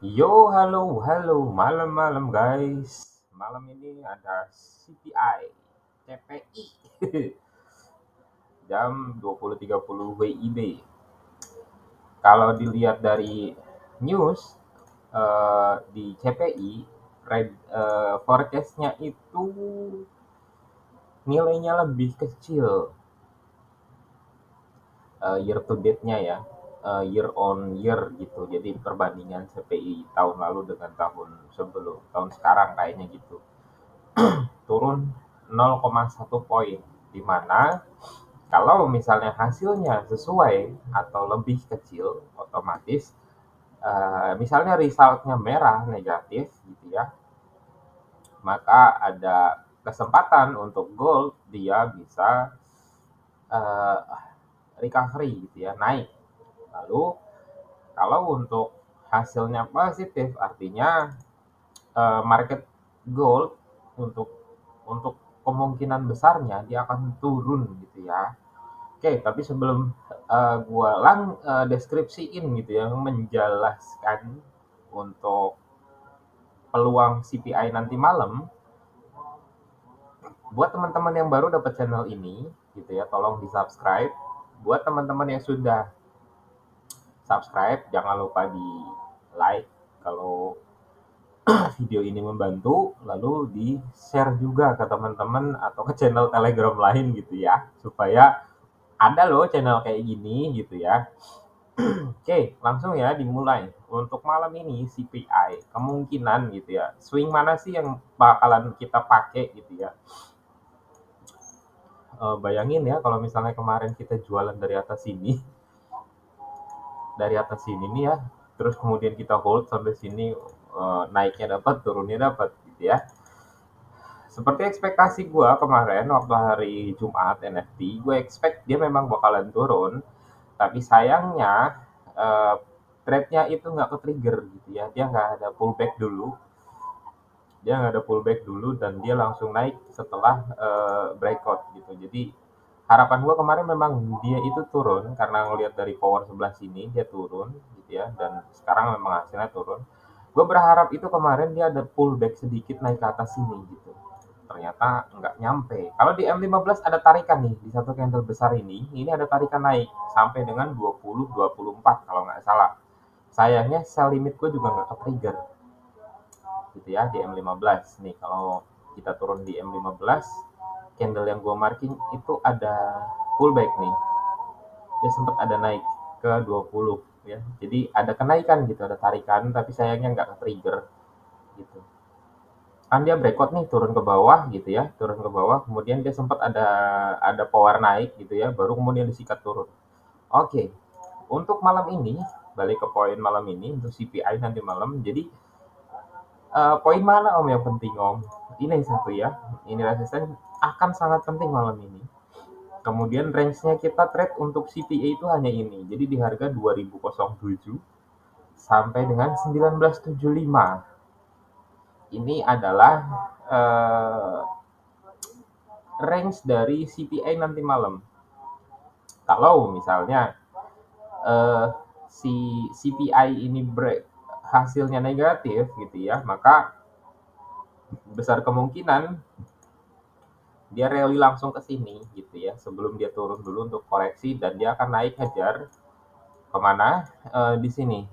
Halo, malam-malam guys. Malam ini ada CPI, CPI, jam 20.30 WIB. Kalau dilihat dari news di CPI, forecast-nya itu nilainya lebih kecil year to date-nya ya, year on year gitu. Jadi perbandingan CPI tahun lalu dengan tahun sekarang kayaknya gitu. Turun 0,1 poin, di mana kalau misalnya hasilnya sesuai atau lebih kecil, otomatis misalnya resultnya merah negatif gitu ya, maka ada kesempatan untuk gold dia bisa eh, recovery gitu ya, naik. Lalu kalau untuk hasilnya positif, artinya market gold untuk untuk kemungkinan besarnya dia akan turun gitu ya. Oke, tapi sebelum gua deskripsiin gitu ya, menjelaskan untuk peluang CPI nanti malam, buat teman-teman yang baru dapat channel ini gitu ya, tolong di-subscribe. Buat teman-teman yang sudah subscribe, jangan lupa di like kalau video ini membantu, lalu di-share juga ke teman-teman atau ke channel Telegram lain gitu ya, supaya ada loh channel kayak gini gitu ya. Oke, langsung ya dimulai. Untuk malam ini CPI, kemungkinan gitu ya, swing mana sih yang bakalan kita pakai gitu ya. Bayangin ya kalau misalnya kemarin kita jualan dari atas sini nih ya, terus kemudian kita hold sampai sini, naiknya dapat, turunnya dapat gitu ya. Seperti ekspektasi gue kemarin waktu hari Jumat NFT, gue expect dia memang bakalan turun, tapi sayangnya eh, trade-nya itu nggak ke-trigger gitu ya. Dia nggak ada pullback dulu dan dia langsung naik setelah breakout gitu. Jadi harapan gue kemarin memang dia itu turun karena ngelihat dari power sebelah sini dia turun gitu ya, dan sekarang memang hasilnya turun. Gue berharap itu kemarin dia ada pullback sedikit naik ke atas sini gitu. Ternyata nggak nyampe. Kalau di M15 ada tarikan nih, di satu candle besar ini ada tarikan naik sampai dengan 20-24 kalau nggak salah. Sayangnya sell limit gue juga nggak ke-trigger gitu ya di M15. Nih kalau kita turun di M15, candle yang gue marking itu ada pullback nih. Dia sempat ada naik ke 20 ya. Jadi ada kenaikan gitu, ada tarikan, tapi sayangnya nggak ke-trigger gitu. Kan dia breakout nih turun ke bawah gitu ya, turun ke bawah, kemudian dia sempat ada power naik gitu ya, baru kemudian disikat turun. Oke, untuk malam ini balik ke poin malam ini untuk CPI nanti malam. Jadi poin mana om yang penting om? Ini satu ya, ini resisten akan sangat penting malam ini. Kemudian range-nya kita trade untuk CPA itu hanya ini. Jadi di harga 2007 sampai dengan 1975. Ini adalah eh, range dari CPI nanti malam. Kalau misalnya eh, si CPI ini hasilnya negatif gitu ya, maka besar kemungkinan dia rally langsung ke sini gitu ya, sebelum dia turun dulu untuk koreksi, dan dia akan naik ngejar kemana, di sini,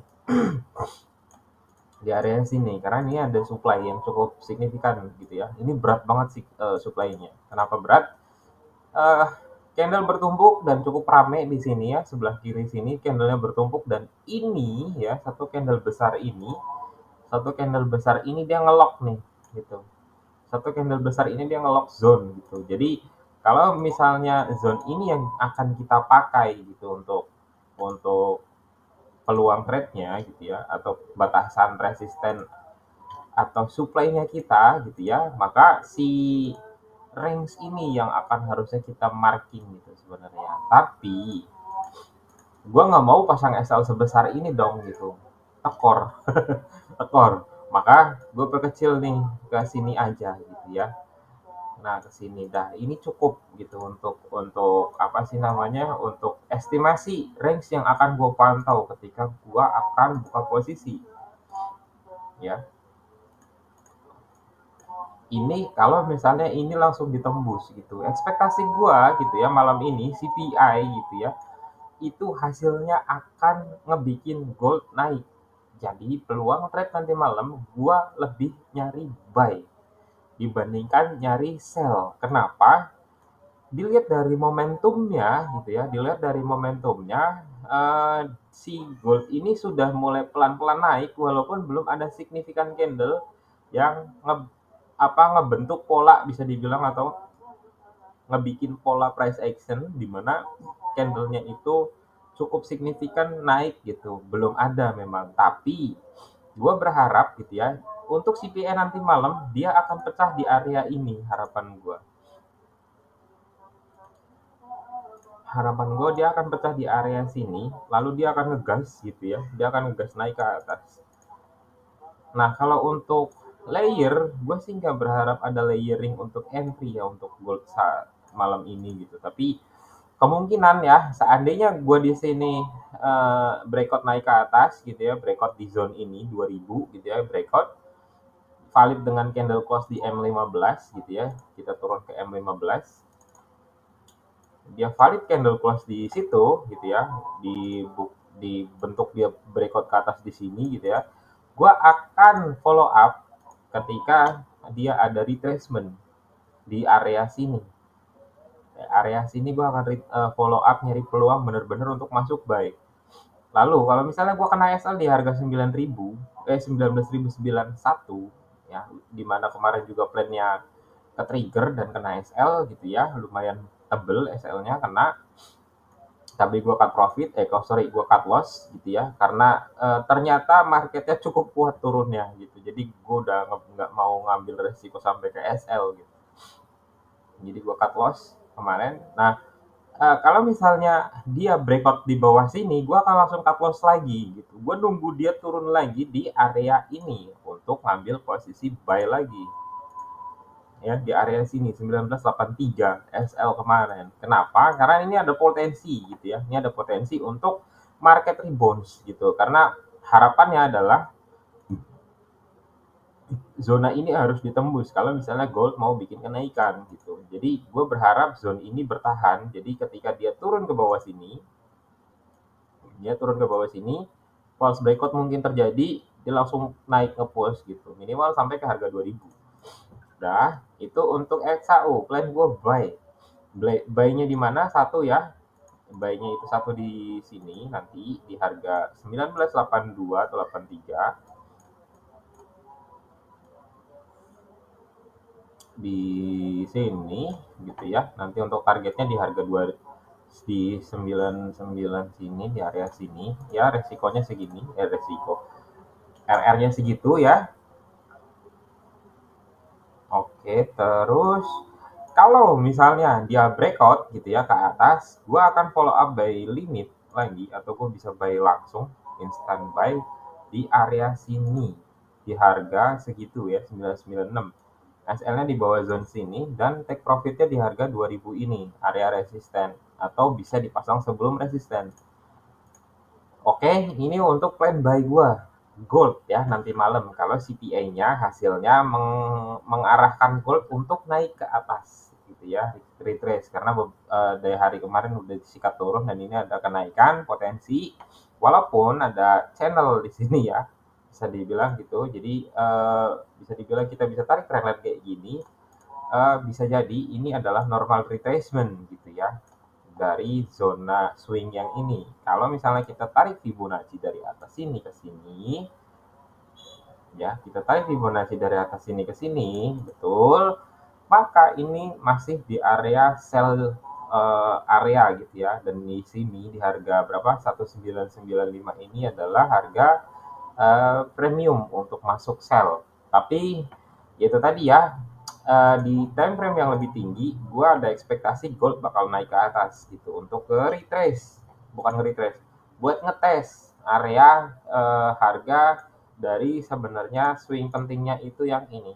di area sini, karena ini ada supply yang cukup signifikan gitu ya. Ini berat banget sih supply-nya. Kenapa berat? Eh, Candle bertumpuk dan cukup rame di sini ya, sebelah kiri sini candlenya bertumpuk, dan ini ya satu candle besar ini dia ngelok nih gitu. Satu candle besar ini dia ngelok zone gitu. Jadi kalau misalnya zone ini yang akan kita pakai gitu untuk peluang trade-nya gitu ya, atau batasan resisten atau supply-nya kita gitu ya, maka si range ini yang akan harusnya kita marking gitu sebenarnya. Tapi gue nggak mau pasang SL sebesar ini dong gitu, tekor. Tekor, maka gue perkecil nih ke sini aja gitu ya. Nah, ke sini dah. Ini cukup gitu untuk apa sih namanya? Untuk estimasi range yang akan gue pantau ketika gue akan buka posisi. ya. Ini kalau misalnya ini langsung ditembus gitu. Ekspektasi gua gitu ya malam ini CPI gitu ya, itu hasilnya akan ngebikin gold naik. Jadi peluang trade nanti malam gua lebih nyari buy dibandingkan nyari sell. Kenapa? Dilihat dari momentumnya gitu ya, dilihat dari momentumnya si gold ini sudah mulai pelan-pelan naik walaupun belum ada signifikan candle yang ngebentuk pola bisa dibilang atau ngebikin pola price action di mana candlenya itu cukup signifikan naik gitu. Belum ada memang, tapi gue berharap gitu ya untuk CPI nanti malam dia akan pecah di area ini. Harapan gue dia akan pecah di area sini, lalu dia akan ngegas gitu ya, dia akan ngegas naik ke atas. Nah, kalau untuk layer, gue sih nggak berharap ada layering untuk entry ya untuk gold saat malam ini gitu. Tapi kemungkinan ya, seandainya gue di sini breakout naik ke atas gitu ya, breakout di zone ini 2000 gitu ya, breakout valid dengan candle close di M15 gitu ya, kita turun ke M15, dia valid candle close di situ gitu ya, di bentuk dia breakout ke atas di sini gitu ya, gue akan follow up ketika dia ada retracement di area sini. Area sini gue akan follow up nyari peluang bener-bener untuk masuk buy. Lalu kalau misalnya gue kena SL di harga 19.091 ya, dimana kemarin juga plannya ke trigger dan kena SL gitu ya, lumayan tebel SL-nya kena, tapi gue cut profit, gue cut loss gitu ya, karena ternyata marketnya cukup kuat turunnya gitu, jadi gue udah nggak mau ngambil resiko sampai ke SL gitu, jadi gue cut loss kemarin. Nah, kalau misalnya dia breakout di bawah sini, gue akan langsung cut loss lagi gitu. Gue nunggu dia turun lagi di area ini untuk ngambil posisi buy lagi. Ya, di area sini 1983 SL kemarin. Kenapa? Karena ini ada potensi gitu ya. Ini ada potensi untuk market rebounds gitu. Karena harapannya adalah zona ini harus ditembus kalau misalnya gold mau bikin kenaikan gitu. Jadi gue berharap zona ini bertahan. Jadi ketika dia turun ke bawah sini, false breakout mungkin terjadi, dia langsung naik ke push gitu. Minimal sampai ke harga 2000. Udah, itu untuk XAU, plan gue buy. Buy-nya di mana? Satu ya. Buy-nya itu satu di sini nanti di harga 1982 atau 83 di sini gitu ya. Nanti untuk targetnya di harga 2 di 99 sini di area sini ya, resikonya segini resiko RR-nya segitu ya. Oke, terus kalau misalnya dia breakout gitu ya ke atas, gue akan follow up by limit lagi atau gue bisa buy langsung instant buy di area sini di harga segitu ya 996. SL-nya di bawah zone sini dan take profitnya di harga 2000 ini area resisten atau bisa dipasang sebelum resisten. Oke, ini untuk plan buy gua gold ya nanti malam kalau CPI-nya hasilnya mengarahkan gold untuk naik ke atas gitu ya, retrace karena dari hari kemarin udah disikat turun dan ini ada kenaikan potensi walaupun ada channel di sini ya, bisa dibilang gitu. Jadi bisa dibilang kita bisa tarik trendline kayak gini, bisa jadi ini adalah normal retracement gitu ya dari zona swing yang ini. Kalau misalnya kita tarik Fibonacci dari atas sini ke sini, ya kita tarik Fibonacci dari atas sini ke sini, betul, maka ini masih di area sell area gitu ya, dan di sini di harga berapa 1995 ini adalah harga premium untuk masuk sell. Tapi itu tadi ya, di time frame yang lebih tinggi, gue ada ekspektasi gold bakal naik ke atas gitu untuk ke retrace, bukan nge-retrace, buat ngetes area harga dari sebenarnya swing pentingnya itu yang ini.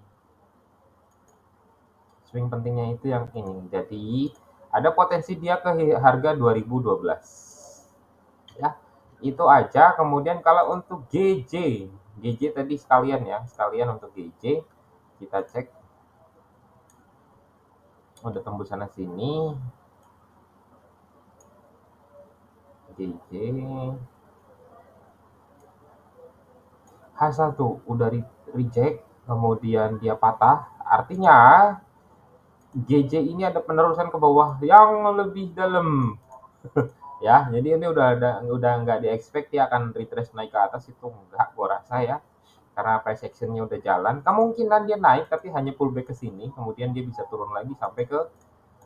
Swing pentingnya itu yang ini. Jadi ada potensi dia ke harga 2012. Ya, itu aja. Kemudian kalau untuk GJ GJ tadi sekalian ya, sekalian untuk GJ kita cek udah tembus sana sini. GJ H1 udah reject, kemudian dia patah, artinya GJ ini ada penerusan ke bawah yang lebih dalam. Ya, jadi ini udah nggak di-expect dia akan retrace naik ke atas, itu enggak gua rasa ya. Karena price action-nya udah jalan, kemungkinan dia naik tapi hanya pullback ke sini, kemudian dia bisa turun lagi sampai ke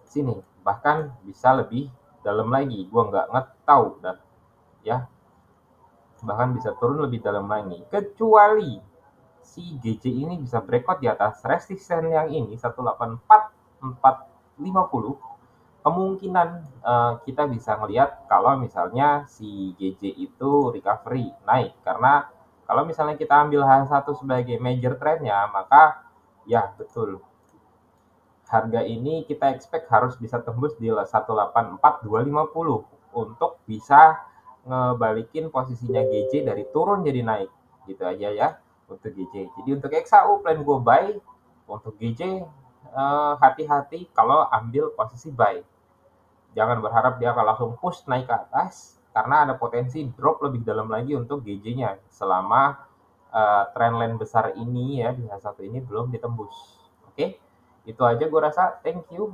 sini. Bahkan bisa lebih dalam lagi, gua nggak tahu dan ya, bahkan bisa turun lebih dalam lagi. Kecuali si GJ ini bisa breakout di atas resisten yang ini 184.450, kemungkinan kita bisa melihat kalau misalnya si GJ itu recovery naik, karena kalau misalnya kita ambil H1 sebagai major trendnya, maka ya betul harga ini kita expect harus bisa tembus di 184.250 untuk bisa ngebalikin posisinya GJ dari turun jadi naik, gitu aja ya untuk GJ. Jadi untuk XAU plan gue buy, untuk GJ hati-hati kalau ambil posisi buy. Jangan berharap dia akan langsung push naik ke atas, karena ada potensi drop lebih dalam lagi untuk GJ-nya selama trendline besar ini ya di H1 ini belum ditembus. Oke, itu aja gue rasa. Thank you.